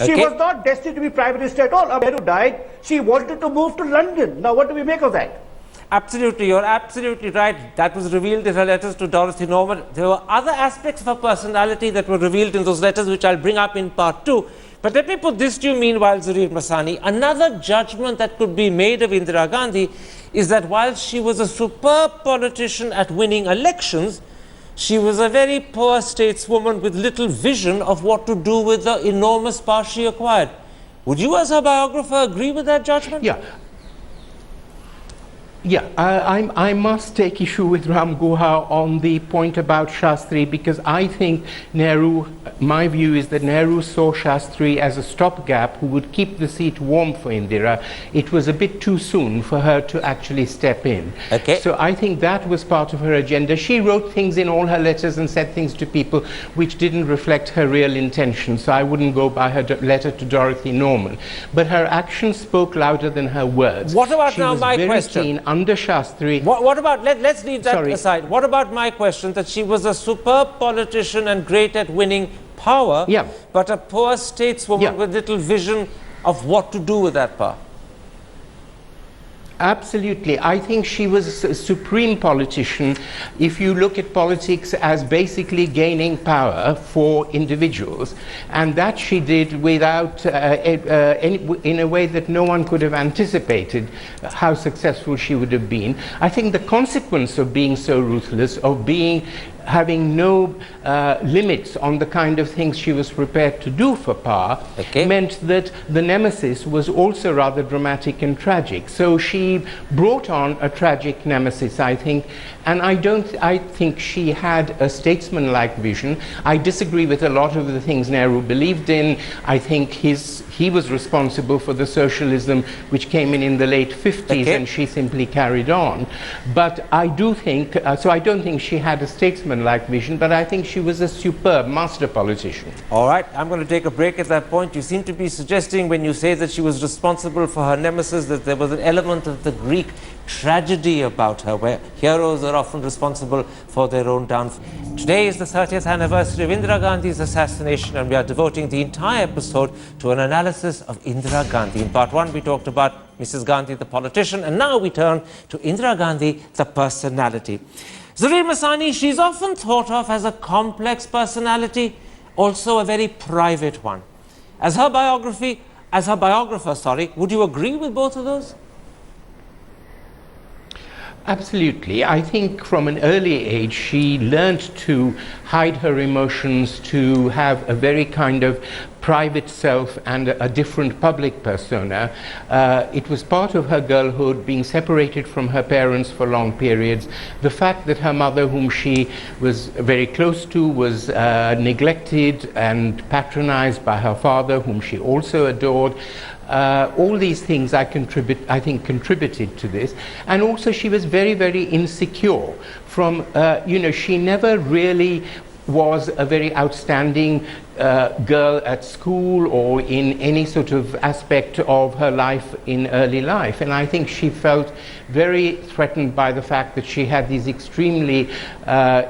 She was not destined to be Prime Minister at all. Nehru died. She wanted to move to London. Now, what do we make of that? Absolutely, you're absolutely right. That was revealed in her letters to Dorothy Norman. There were other aspects of her personality that were revealed in those letters, which I'll bring up in part 2. But let me put this to you meanwhile, Zarir Masani. Another judgment that could be made of Indira Gandhi is that while she was a superb politician at winning elections, she was a very poor stateswoman with little vision of what to do with the enormous power she acquired. Would you, as her biographer, agree with that judgment? Yeah, I must take issue with Ram Guha on the point about Shastri, because I think Nehru, my view is that Nehru saw Shastri as a stopgap who would keep the seat warm for Indira. It was a bit too soon for her to actually step in. Okay. So I think that was part of her agenda. She wrote things in all her letters and said things to people which didn't reflect her real intention. So I wouldn't go by her letter to Dorothy Norman. But her actions spoke louder than her words. What about now my question? Under Shastri. What about, let's leave that aside. What about my question that she was a superb politician and great at winning power, but a poor stateswoman with little vision of what to do with that power? Absolutely. I think she was a supreme politician if you look at politics as basically gaining power for individuals. And that she did without, in a way that no one could have anticipated how successful she would have been. I think the consequence of being so ruthless, of having no limits on the kind of things she was prepared to do for power, meant that the nemesis was also rather dramatic and tragic. So she brought on a tragic nemesis, I think, and I think she had a statesman-like vision. I disagree with a lot of the things Nehru believed in. I think he was responsible for the socialism which came in the late 50s, and she simply carried on. But I do think, so I don't think she had a statesman-like vision, but I think she was a superb master politician. All right, I'm going to take a break at that point. You seem to be suggesting when you say that she was responsible for her nemesis that there was an element of the Greek tragedy about her, where heroes are often responsible for their own downfall. Today is the 30th anniversary of Indira Gandhi's assassination, and we are devoting the entire episode to an analysis of Indira Gandhi. In part 1, we talked about Mrs. Gandhi, the politician, and now we turn to Indira Gandhi, the personality. Zarir Masani, she's often thought of as a complex personality, also a very private one. As her biographer, would you agree with both of those? Absolutely. I think from an early age she learned to hide her emotions, to have a very kind of private self and a different public persona. It was part of her girlhood, being separated from her parents for long periods. The fact that her mother, whom she was very close to, was neglected and patronized by her father, whom she also adored. All these things I think contributed to this. And also she was very, very insecure. She never really was a very outstanding girl at school or in any sort of aspect of her life in early life. And I think she felt very threatened by the fact that she had these extremely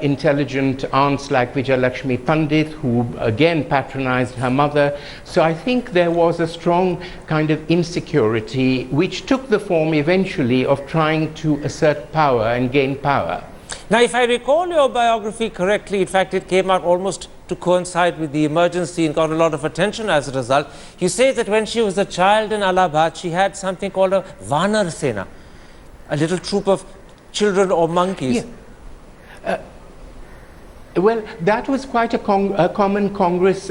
intelligent aunts like Vijayalakshmi Pandit, who again patronized her mother. So I think there was a strong kind of insecurity which took the form eventually of trying to assert power and gain power. Now, if I recall your biography correctly, in fact, it came out almost to coincide with the emergency and got a lot of attention as a result. You say that when she was a child in Allahabad, she had something called a Vanar Sena, a little troop of children or monkeys. Yeah. Well, that was quite a common Congress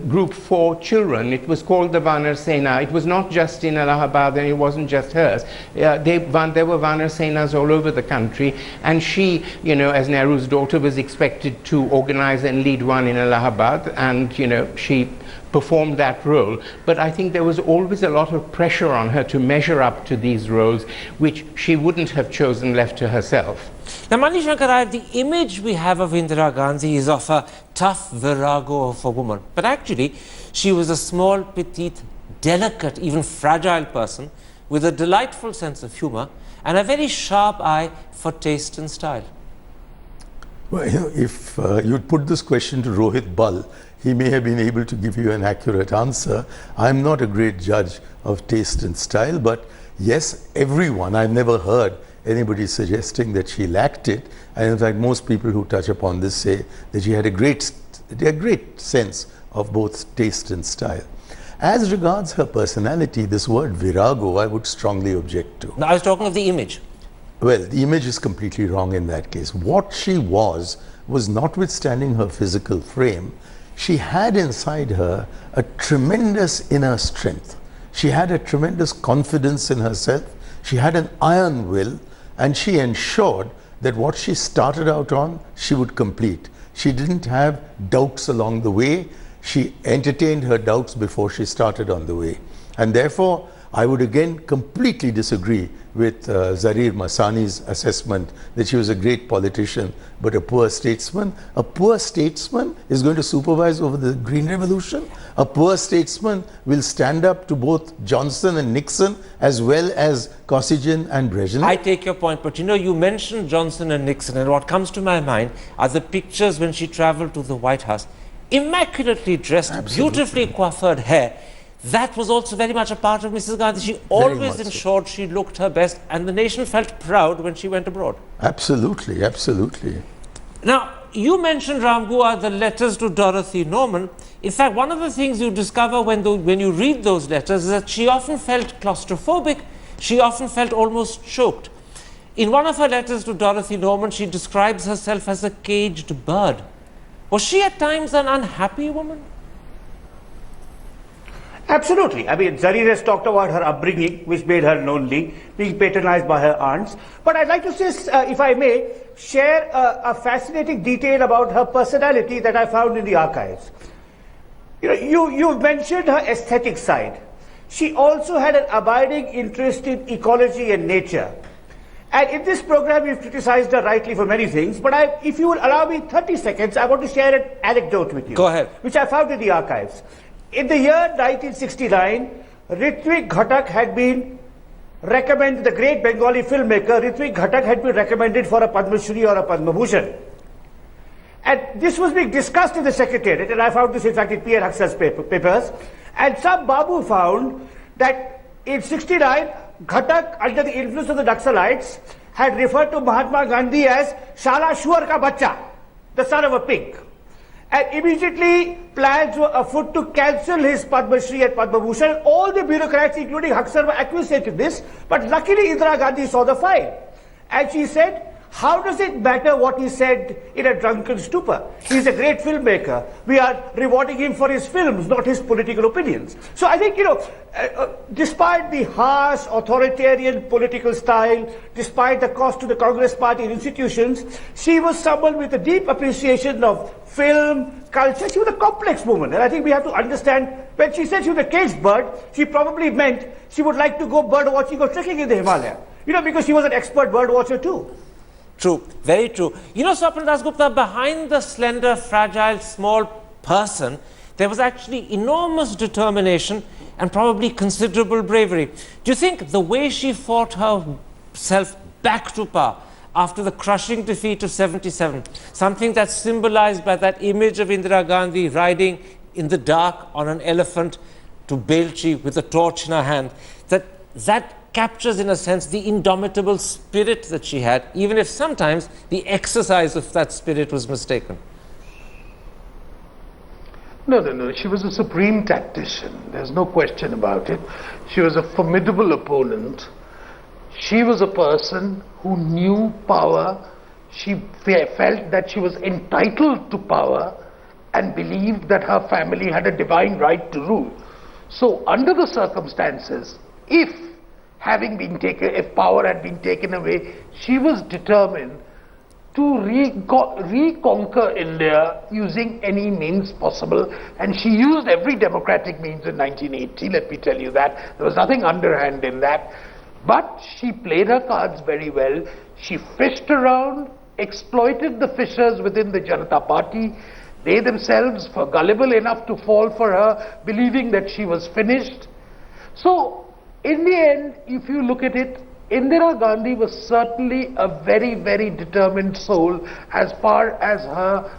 group for children. It was called the Vanar Sena. It was not just in Allahabad, and it wasn't just hers. There were Vanar Senas all over the country, and she, as Nehru's daughter, was expected to organize and lead one in Allahabad, and, she performed that role. But I think there was always a lot of pressure on her to measure up to these roles, which she wouldn't have chosen left to herself. Now, Mani Shankar, the image we have of Indira Gandhi is of a tough virago of a woman. But actually, she was a small, petite, delicate, even fragile person with a delightful sense of humor and a very sharp eye for taste and style. Well, if you'd put this question to Rohit Bal, he may have been able to give you an accurate answer. I'm not a great judge of taste and style, but yes, everyone, I've never heard anybody suggesting that she lacked it. And in fact, most people who touch upon this say that she had a great sense of both taste and style. As regards her personality, this word virago, I would strongly object to. Now, I was talking of the image. Well, the image is completely wrong in that case. What she was notwithstanding her physical frame, she had inside her a tremendous inner strength. She had a tremendous confidence in herself. She had an iron will, and she ensured that what she started out on, she would complete. She didn't have doubts along the way. She entertained her doubts before she started on the way. And therefore, I would again completely disagree with Zarir Masani's assessment that she was a great politician but a poor statesman. A poor statesman is going to supervise over the Green Revolution. A poor statesman will stand up to both Johnson and Nixon as well as Kosygin and Brezhnev. I take your point, but you mentioned Johnson and Nixon, and what comes to my mind are the pictures when she traveled to the White House. Immaculately dressed, beautifully coiffed hair. That was also very much a part of Mrs. Gandhi. She always ensured she looked her best, and the nation felt proud when she went abroad. Absolutely, absolutely. Now, you mentioned, Ramgua, the letters to Dorothy Norman. In fact, one of the things you discover when you read those letters is that she often felt claustrophobic. She often felt almost choked. In one of her letters to Dorothy Norman, she describes herself as a caged bird. Was she at times an unhappy woman? Absolutely. I mean, Zarir has talked about her upbringing, which made her lonely, being patronized by her aunts. But I'd like to just, if I may, share a fascinating detail about her personality that I found in the archives. You mentioned her aesthetic side. She also had an abiding interest in ecology and nature. And in this program, you've criticized her rightly for many things, but if you will allow me 30 seconds, I want to share an anecdote with you. Go ahead. Which I found in the archives. In the year 1969, Ritwik Ghatak had been recommended, the great Bengali filmmaker, Ritwik Ghatak had been recommended for a Padma Shri or a Padma Bhushan. And this was being discussed in the Secretariat, and I found this in fact in P.R. Haxa's papers. And some Babu found that in 69, Ghatak, under the influence of the Naxalites, had referred to Mahatma Gandhi as Shala Shuar ka Bacha, the son of a pig. And immediately plans were afoot to cancel his Padma Shri and Padma Bhushan. All the bureaucrats, including Haxar, were acquiescent in this. But luckily Indira Gandhi saw the file. And she said, how does it matter what he said in a drunken stupor? He's a great filmmaker. We are rewarding him for his films, not his political opinions. So I think, despite the harsh, authoritarian political style, despite the cost to the Congress party and institutions, she was someone with a deep appreciation of film, culture. She was a complex woman. And I think we have to understand, when she said she was a caged bird, she probably meant she would like to go bird watching or trekking in the Himalaya. Because she was an expert bird watcher too. True, very true. Swapna Dasgupta, behind the slender, fragile, small person, there was actually enormous determination and probably considerable bravery. Do you think the way she fought herself back to power after the crushing defeat of 77, something that's symbolized by that image of Indira Gandhi riding in the dark on an elephant to Belchi with a torch in her hand, that captures, in a sense, the indomitable spirit that she had, even if sometimes the exercise of that spirit was mistaken? No. She was a supreme tactician. There's no question about it. She was a formidable opponent. She was a person who knew power. She felt that she was entitled to power and believed that her family had a divine right to rule. So, under the circumstances, if power had been taken away, she was determined to reconquer India using any means possible, and she used every democratic means in 1980, let me tell you that. There was nothing underhand in that, but she played her cards very well. She fished around, exploited the fissures within the Janata Party. They themselves were gullible enough to fall for her, believing that she was finished. So, in the end, if you look at it, Indira Gandhi was certainly a very, very determined soul as far as her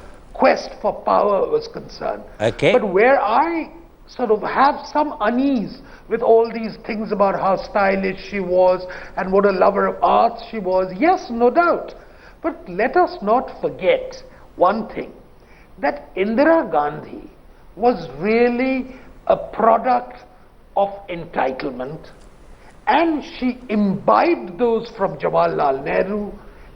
quest for power was concerned. Okay. But where I sort of have some unease with all these things about how stylish she was and what a lover of arts she was, yes, no doubt. But let us not forget one thing, that Indira Gandhi was really a product of entitlement, and she imbibed those from Jawaharlal Nehru,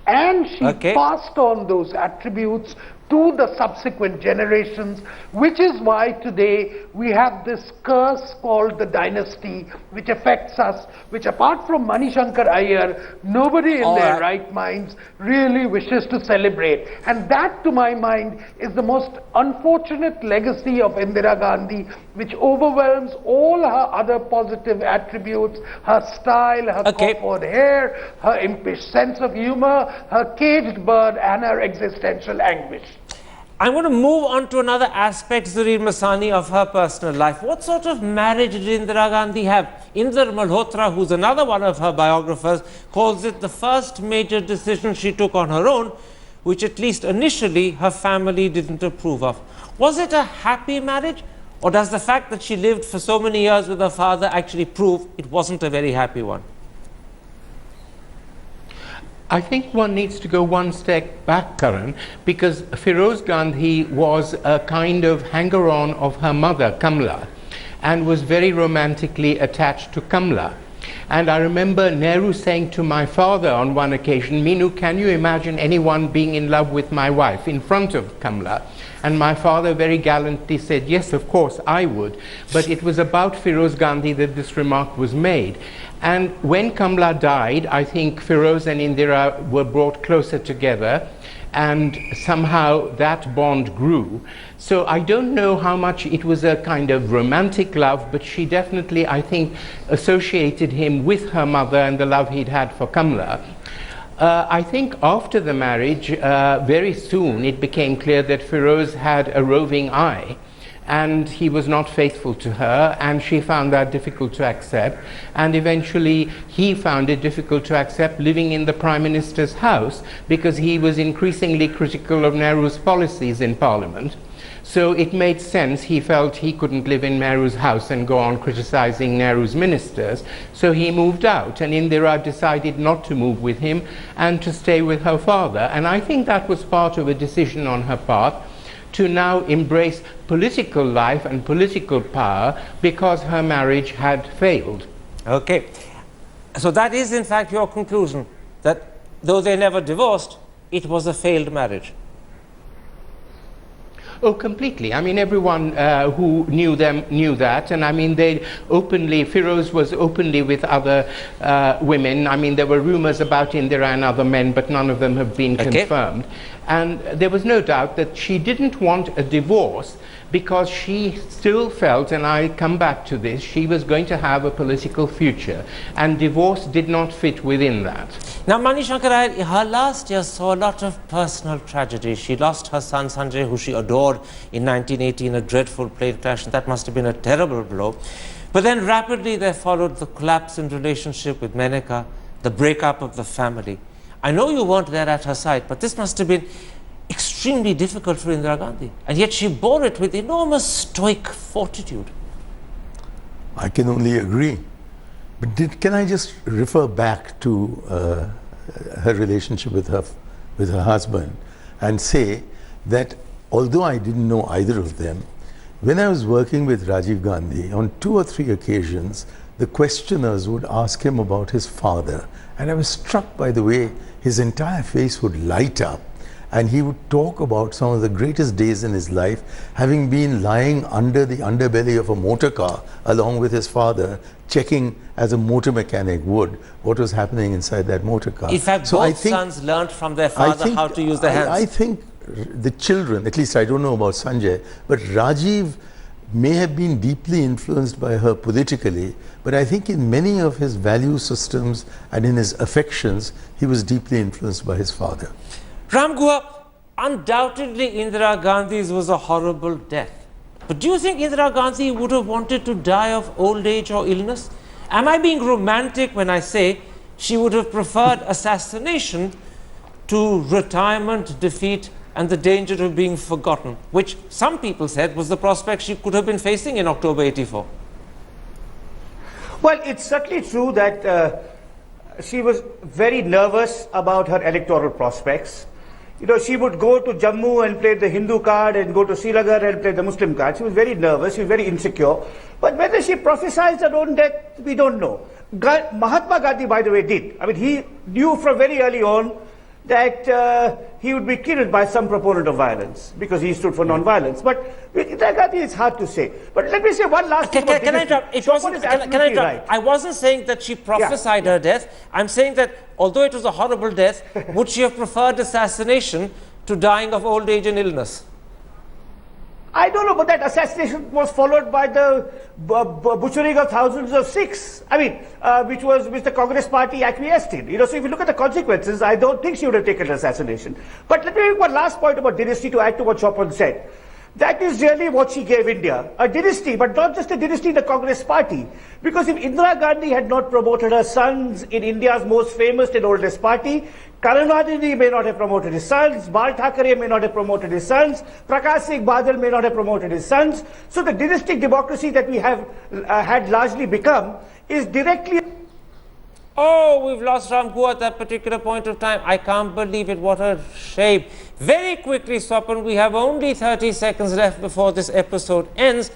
and she passed on those attributes to the subsequent generations, which is why today we have this curse called the dynasty, which affects us, which apart from Manishankar Iyer, nobody in their right minds really wishes to celebrate. And that, to my mind, is the most unfortunate legacy of Indira Gandhi, which overwhelms all her other positive attributes, her style, her coiffured hair, her impish sense of humor, her caged bird, and her existential anguish. I'm going to move on to another aspect, Zarir Masani, of her personal life. What sort of marriage did Indira Gandhi have? Inder Malhotra, who's another one of her biographers, calls it the first major decision she took on her own, which at least initially her family didn't approve of. Was it a happy marriage? Or does the fact that she lived for so many years with her father actually prove it wasn't a very happy one? I think one needs to go one step back, Karan, because Feroz Gandhi was a kind of hanger-on of her mother, Kamla, and was very romantically attached to Kamla. And I remember Nehru saying to my father on one occasion, "Minu, can you imagine anyone being in love with my wife?" in front of Kamla. And my father very gallantly said, "Yes, of course, I would." But it was about Feroz Gandhi that this remark was made. And when Kamla died, I think Feroz and Indira were brought closer together, and somehow that bond grew. So I don't know how much it was a kind of romantic love, but she definitely, I think, associated him with her mother and the love he'd had for Kamla. I think after the marriage, very soon it became clear that Feroz had a roving eye, and he was not faithful to her, and she found that difficult to accept, and eventually he found it difficult to accept living in the Prime Minister's house because he was increasingly critical of Nehru's policies in Parliament. So it made sense, he felt he couldn't live in Nehru's house and go on criticizing Nehru's ministers, so he moved out, and Indira decided not to move with him and to stay with her father. And I think that was part of a decision on her part to now embrace political life and political power because her marriage had failed. Okay. So that is in fact your conclusion, that though they never divorced, it was a failed marriage. Oh, completely. I mean, everyone who knew them knew that. And I mean, they openly, Feroz was openly with other women. I mean, there were rumors about Indira and other men, but none of them have been confirmed. And there was no doubt that she didn't want a divorce because she still felt, and I'll come back to this, she was going to have a political future. And divorce did not fit within that. Now, Manishankar, her last year saw a lot of personal tragedy. She lost her son Sanjay, who she adored, in 1980 in a dreadful plane crash, and that must have been a terrible blow. But then rapidly there followed the collapse in relationship with Menaka, the breakup of the family. I know you weren't there at her side, but this must have been extremely difficult for Indira Gandhi, and yet she bore it with enormous stoic fortitude. I can only agree. But can I just refer back to her relationship with her husband and say that although I didn't know either of them, when I was working with Rajiv Gandhi, on 2 or 3 occasions, the questioners would ask him about his father. And I was struck by the way his entire face would light up. And he would talk about some of the greatest days in his life, having been lying under the underbelly of a motor car along with his father, checking as a motor mechanic would what was happening inside that motor car. In fact, both sons learned from their father how to use their hands. I think the children, at least I don't know about Sanjay, but Rajiv may have been deeply influenced by her politically, but I think in many of his value systems and in his affections, he was deeply influenced by his father. Ram Guha, undoubtedly Indira Gandhi's was a horrible death. But do you think Indira Gandhi would have wanted to die of old age or illness? Am I being romantic when I say she would have preferred assassination to retirement, defeat, and the danger of being forgotten, which some people said was the prospect she could have been facing in October 84. Well, it's certainly true that she was very nervous about her electoral prospects. You know, she would go to Jammu and play the Hindu card and go to Srinagar and play the Muslim card. She was very nervous, she was very insecure. But whether she prophesied her own death, we don't know. Mahatma Gandhi, by the way, did. I mean, he knew from very early on that he would be killed by some proponent of violence because he stood for non-violence. But with Indira Gandhi, it's hard to say. But let me say one last thing. Can I interrupt? Can I interrupt? Right. I wasn't saying that she prophesied her death. I'm saying that although it was a horrible death, would she have preferred assassination to dying of old age and illness? I don't know, but that assassination was followed by the butchering of thousands of Sikhs. I mean, which the Congress party acquiesced in. You know, so if you look at the consequences, I don't think she would have taken an assassination. But let me make one last point about dynasty to add to what Chopin said. That is really what she gave India, a dynasty, but not just a dynasty in the Congress party. Because if Indira Gandhi had not promoted her sons in India's most famous and oldest party, Karunanidhi may not have promoted his sons, Bal Thackeray may not have promoted his sons, Prakash Singh Badal may not have promoted his sons. So the dynastic democracy that we have had largely become is directly... Oh, we've lost Ram Gua at that particular point of time. I can't believe it. What a shame. Very quickly, Swapan, we have only 30 seconds left before this episode ends.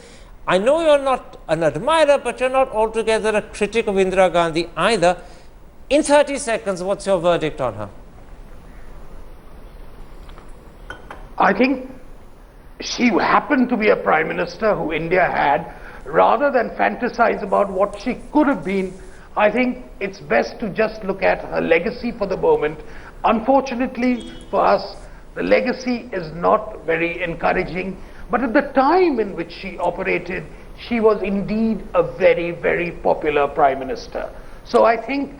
I know you're not an admirer, but you're not altogether a critic of Indira Gandhi either. In 30 seconds, what's your verdict on her? I think she happened to be a prime minister who India had. Rather than fantasize about what she could have been, I think it's best to just look at her legacy for the moment. Unfortunately for us, the legacy is not very encouraging, but at the time in which she operated, she was indeed a very, very popular prime minister. So I think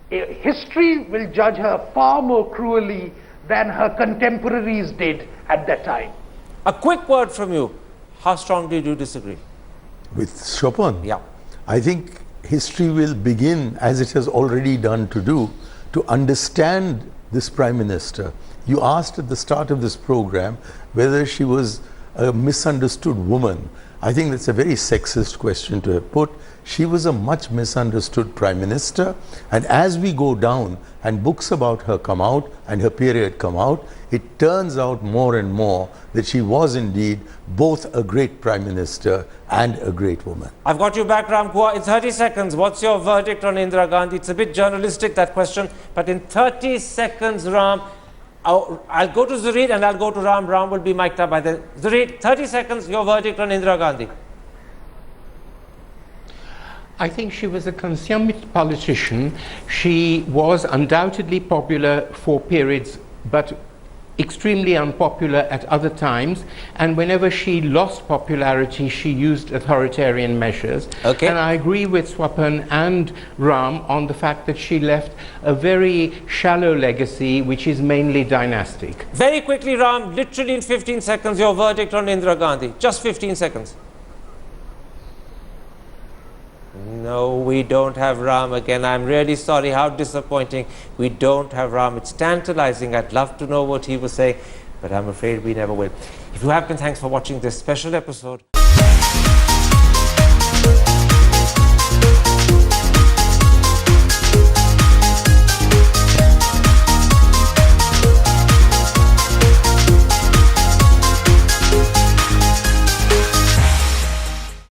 history will judge her far more cruelly than her contemporaries did at that time. A quick word from you. How strongly do you disagree? With Chopin? Yeah. I think history will begin, as it has already done to understand this Prime Minister. You asked at the start of this program whether she was a misunderstood woman. I think that's a very sexist question to have put. She was a much misunderstood Prime Minister, and as we go down and books about her come out and her period come out, it turns out more and more that she was indeed both a great Prime Minister and a great woman. I've got you back, Ram Kua. In 30 seconds, what's your verdict on Indira Gandhi? It's a bit journalistic, that question, but in 30 seconds, Ram, I'll go to Zureed and I'll go to Ram. Ram will be mic'd up by then. Zureed, 30 seconds, your verdict on Indira Gandhi. I think she was a consummate politician. She was undoubtedly popular for periods, but extremely unpopular at other times, and whenever she lost popularity, she used authoritarian measures. Okay. And I agree with Swapan and Ram on the fact that she left a very shallow legacy, which is mainly dynastic. Very quickly, Ram, literally in 15 seconds, your verdict on Indira Gandhi. Just 15 seconds. No, we don't have Ram again. I'm really sorry. How disappointing. We don't have Ram. It's tantalizing. I'd love to know what he was saying, but I'm afraid we never will. If you have been, thanks for watching this special episode.